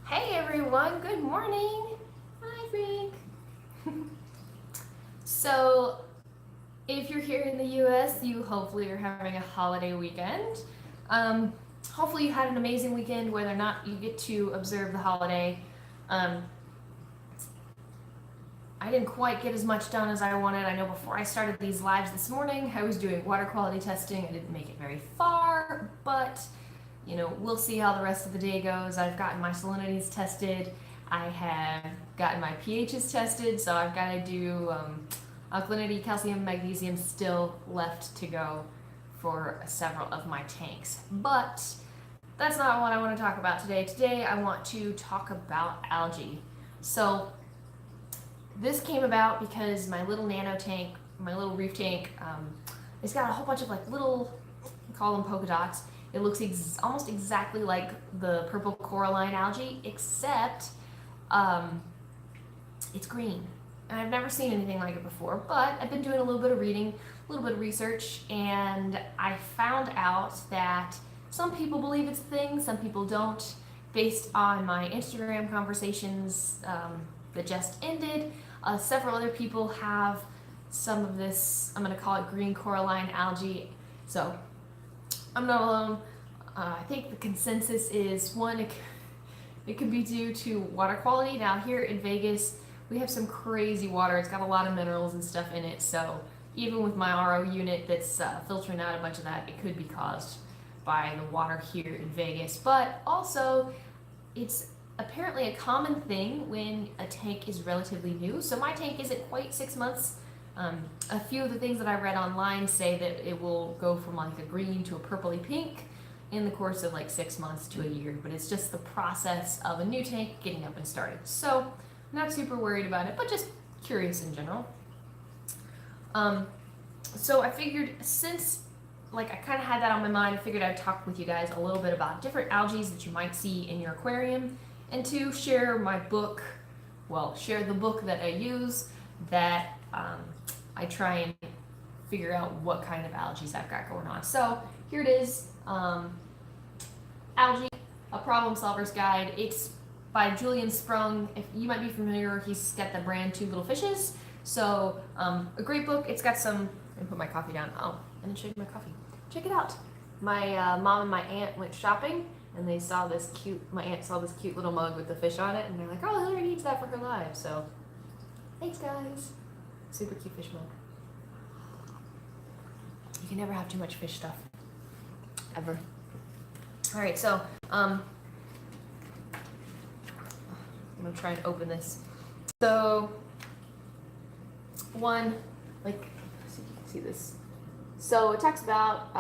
Hey everyone, good morning. Hi Frank. So, if you're here in the US, you hopefully are having a holiday weekend. Um, Hopefully you had an amazing weekend, whether or not you get to observe the holiday. Um, I didn't quite get as much done as I wanted. I know before I started these lives this morning, I was doing water quality testing. I didn't make it very far, but we'll see how the rest of the day goes. I've gotten my salinities tested. I have gotten my pHs tested, so I've got to do alkalinity, calcium, magnesium still left to go for several of my tanks. But that's not what I want to talk about today. Today I want to talk about algae. So this came about because my little nano tank, my little reef tank, it's got a whole bunch of like little, we call them polka dots. It looks almost exactly like the purple coralline algae, except it's green. And I've never seen anything like it before, but I've been doing a little bit of reading, a little bit of research, and I found out that some people believe it's a thing, some people don't, based on my Instagram conversations that just ended. Several other people have some of this, I'm going to call it green coralline algae. So I'm not alone. I think the consensus is one, it could be due to water quality. Now here in Vegas, we have some crazy water. It's got a lot of minerals and stuff in it. So even with my RO unit that's filtering out a bunch of that, it could be caused by the water here in Vegas. But also, it's apparently a common thing when a tank is relatively new. So my tank isn't quite 6 months. A few of the things that I read online say that it will go from like a green to a purpley pink in the course of like 6 months to a year, but it's just the process of a new tank getting up and started. So I'm not super worried about it, but just curious in general. So I figured since I kind of had that on my mind, I figured I'd talk with you guys a little bit about different algae that you might see in your aquarium, and to share my book, share the book that I use that I try and figure out what kind of algae I've got going on. So here it is, Algae, A Problem Solver's Guide. It's by Julian Sprung. If you might be familiar, he's got the brand Two Little Fishes. So a great book. It's got some, let me put my coffee down. Oh, I didn't show you my coffee. Check it out. My mom and my aunt went shopping, and they saw my aunt saw this cute little mug with the fish on it, and they're like, oh, Hillary needs that for her live. So thanks, guys. Super cute fish mug. You can never have too much fish stuff. Ever. Alright, so I'm gonna try and open this. So one, see if you can see this. So it talks about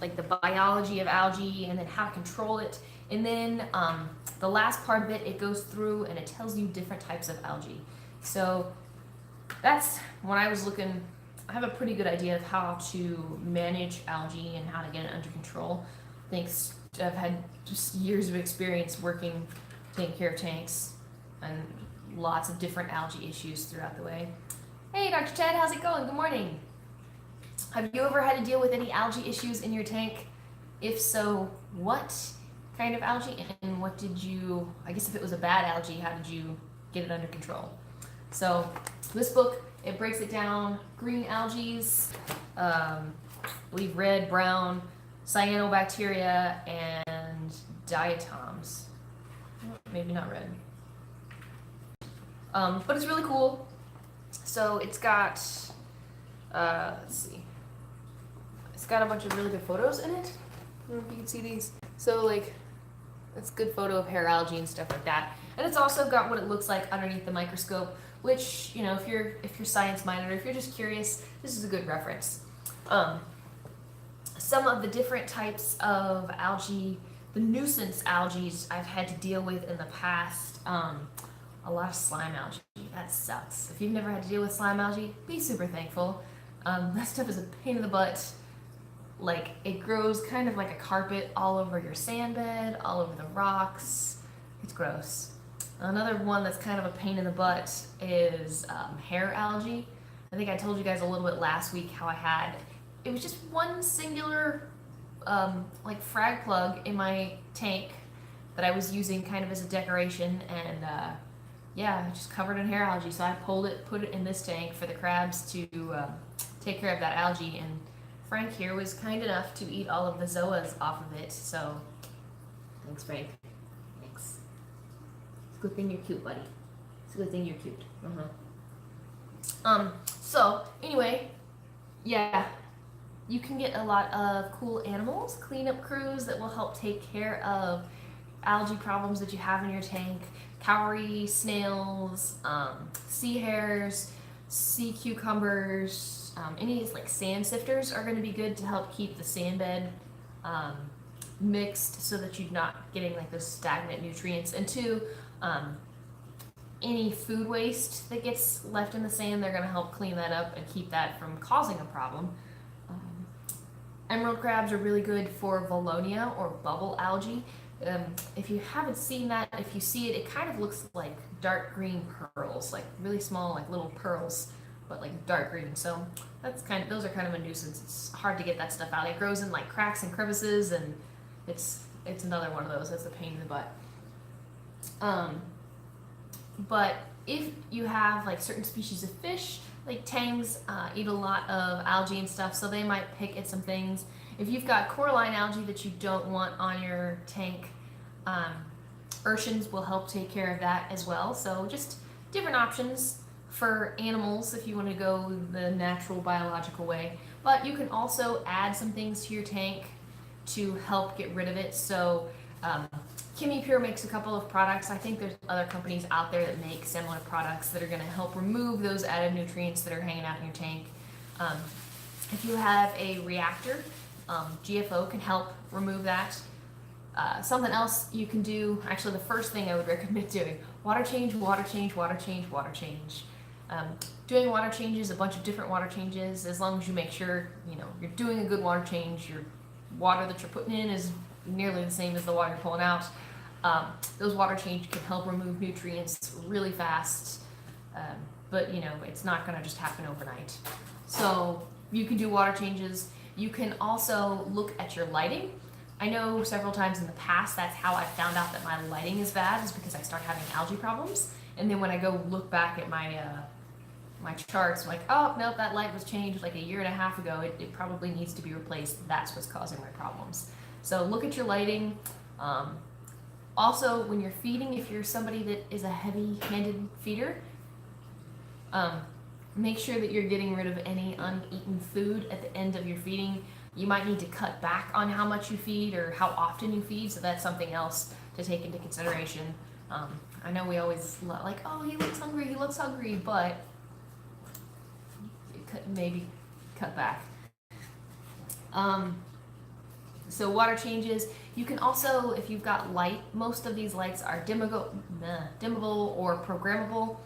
the biology of algae and then how to control it. And then the last part of it, it goes through and it tells you different types of algae. So that's when I was looking. I have a pretty good idea of how to manage algae and how to get it under control. Thanks, I've had just years of experience taking care of tanks and lots of different algae issues throughout the way. Hey, Dr. Ted, how's it going? Good morning. Have you ever had to deal with any algae issues in your tank? If so, what kind of algae, and what did you, I guess if it was a bad algae, how did you get it under control? So this book, it breaks it down. Green algae, I believe red, brown, cyanobacteria, and diatoms. Maybe not red. But it's really cool. So it's got, let's see. It's got a bunch of really good photos in it. I don't know if you can see these. So it's a good photo of hair algae and stuff like that. And it's also got what it looks like underneath the microscope, which, if you're science minded or if you're just curious, this is a good reference. Some of the different types of algae, the nuisance algae I've had to deal with in the past, a lot of slime algae. That sucks. If you've never had to deal with slime algae, be super thankful. That stuff is a pain in the butt. It grows kind of like a carpet all over your sand bed, all over the rocks. It's gross. Another one that's kind of a pain in the butt is hair algae. I think I told you guys a little bit last week how it was just one singular frag plug in my tank that I was using kind of as a decoration, and yeah, just covered in hair algae. So I pulled it, put it in this tank for the crabs to take care of that algae, and Frank here was kind enough to eat all of the zoas off of it. So thanks, Frank. Thanks. It's a good thing you're cute, buddy. It's a good thing you're cute. So anyway, yeah, you can get a lot of cool animals, cleanup crews that will help take care of algae problems that you have in your tank. Cowrie, snails, sea hares, sea cucumbers, any like sand sifters are going to be good to help keep the sand bed mixed so that you're not getting like those stagnant nutrients. And two, any food waste that gets left in the sand, they're going to help clean that up and keep that from causing a problem. Emerald crabs are really good for Valonia or bubble algae. If you haven't seen that, if you see it, it kind of looks like dark green pearls, like really small, like little pearls, but like dark green. So those are kind of a nuisance. It's hard to get that stuff out. It grows in like cracks and crevices, and it's another one of those that's a pain in the butt. But if you have like certain species of fish, like tangs eat a lot of algae and stuff, so they might pick at some things. If you've got coralline algae that you don't want on your tank, urchins will help take care of that as well. So just different options for animals if you want to go the natural biological way. But you can also add some things to your tank to help get rid of it. So Kimmy Pure makes a couple of products. I think there's other companies out there that make similar products that are going to help remove those added nutrients that are hanging out in your tank. If you have a reactor, GFO can help remove that. Something else you can do, actually the first thing I would recommend doing, water change, water change, water change, water change. Doing water changes, a bunch of different water changes, as long as you make sure you're doing a good water change, your water that you're putting in is nearly the same as the water you're pulling out. Those water changes can help remove nutrients really fast, but it's not going to just happen overnight. So you can do water changes. You can also look at your lighting. I know several times in the past that's how I found out that my lighting is bad, is because I start having algae problems, and then when I go look back at my my charts, I'm like, oh no, that light was changed like a year and a half ago. It probably needs to be replaced. That's what's causing my problems. So look at your lighting. Also, when you're feeding, if you're somebody that is a heavy-handed feeder, make sure that you're getting rid of any uneaten food at the end of your feeding. You might need to cut back on how much you feed or how often you feed, so that's something else to take into consideration. I know we always like, oh, he looks hungry, but you could maybe cut back. So water changes. You can also, if you've got light, most of these lights are dimmable or programmable.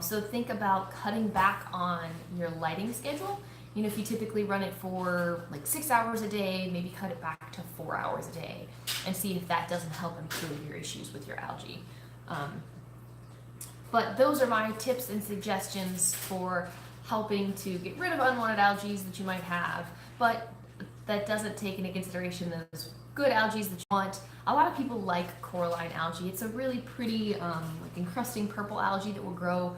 So think about cutting back on your lighting schedule. If you typically run it for like 6 hours a day, maybe cut it back to 4 hours a day and see if that doesn't help improve your issues with your algae. But those are my tips and suggestions for helping to get rid of unwanted algae that you might have. But that doesn't take into consideration those good algae that you want. A lot of people like coralline algae. It's a really pretty, like encrusting purple algae that will grow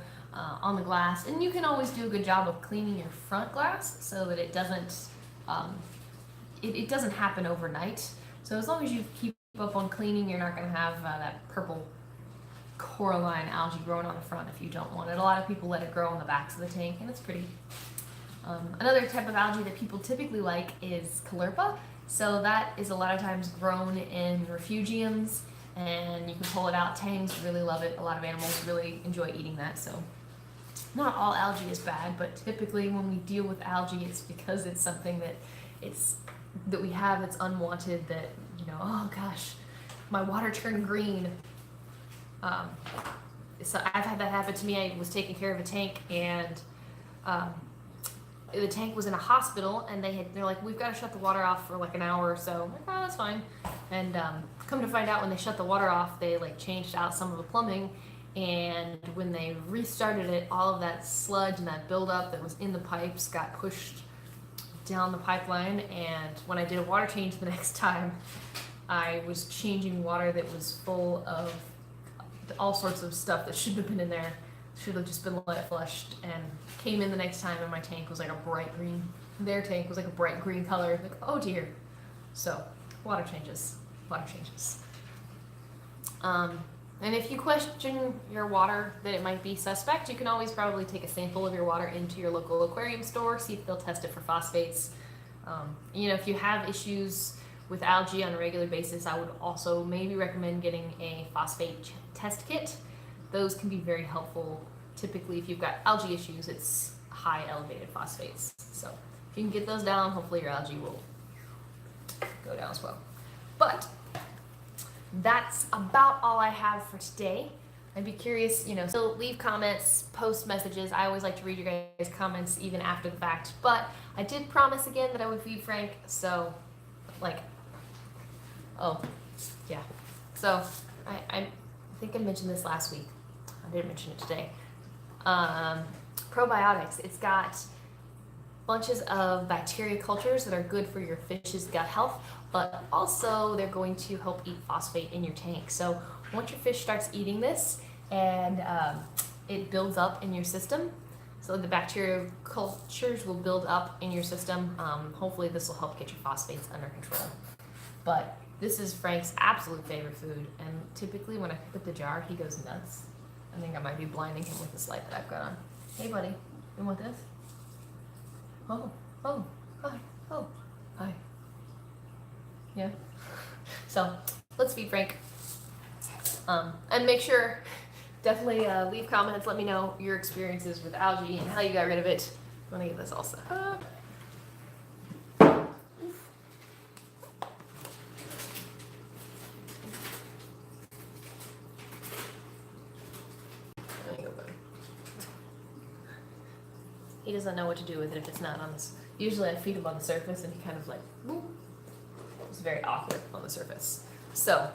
on the glass, and you can always do a good job of cleaning your front glass so that it doesn't it doesn't happen overnight. So as long as you keep up on cleaning, you're not going to have that purple coralline algae growing on the front if you don't want it. A lot of people let it grow on the backs of the tank, and it's pretty. Another type of algae that people typically like is caulerpa. So that is a lot of times grown in refugiums, and you can pull it out. Tangs really love it. A lot of animals really enjoy eating that. So not all algae is bad, but typically when we deal with algae, it's because it's something that we have that's unwanted, that, oh gosh, my water turned green. So I've had that happen to me. I was taking care of a tank, and the tank was in a hospital, and they're like, we've got to shut the water off for like an hour or so. I'm like, oh, that's fine. And come to find out, when they shut the water off, they like changed out some of the plumbing, and when they restarted it, all of that sludge and that buildup that was in the pipes got pushed down the pipeline. And when I did a water change the next time, I was changing water that was full of all sorts of stuff that shouldn't have been in there. Should have just been let flushed, and came in the next time and my tank was like a bright green. Their tank was like a bright green color. Like, oh dear. So, water changes. Water changes. And if you question your water that it might be suspect, you can always probably take a sample of your water into your local aquarium store, see if they'll test it for phosphates. You know, if you have issues with algae on a regular basis, I would also maybe recommend getting a phosphate test kit. Those can be very helpful. Typically, if you've got algae issues, it's high elevated phosphates. So if you can get those down, hopefully your algae will go down as well. But that's about all I have for today. I'd be curious, you know, still leave comments, post messages. I always like to read your guys' comments even after the fact. But I did promise again that I would feed Frank, so like, oh, yeah. So I think I mentioned this last week. I didn't mention it today. Probiotics. It's got bunches of bacteria cultures that are good for your fish's gut health, but also they're going to help eat phosphate in your tank. So once your fish starts eating this and it builds up in your system, so the bacteria cultures will build up in your system. Hopefully this will help get your phosphates under control. But this is Frank's absolute favorite food, and typically when I pick up the jar, he goes nuts. I think I might be blinding him with this light that I've got on. Hey buddy, you want this? Oh, hi, hi. Yeah. So let's feed Frank. And make sure, definitely leave comments. Let me know your experiences with algae and how you got rid of it. I'm gonna get this all set up. There you go, buddy. He doesn't know what to do with it if it's not on this. Usually I feed him on the surface and he kind of like, whoop. It's very awkward on the surface. So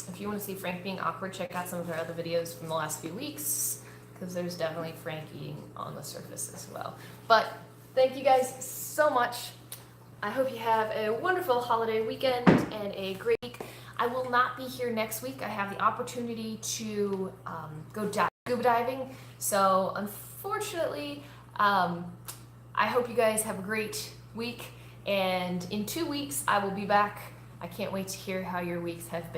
if you want to see Frank being awkward, check out some of our other videos from the last few weeks, because there's definitely Frank eating on the surface as well. But thank you guys so much. I hope you have a wonderful holiday weekend and a great week. I will not be here next week. I have the opportunity to go scuba diving. So unfortunately, I hope you guys have a great week. And in 2 weeks, I will be back. I can't wait to hear how your weeks have been.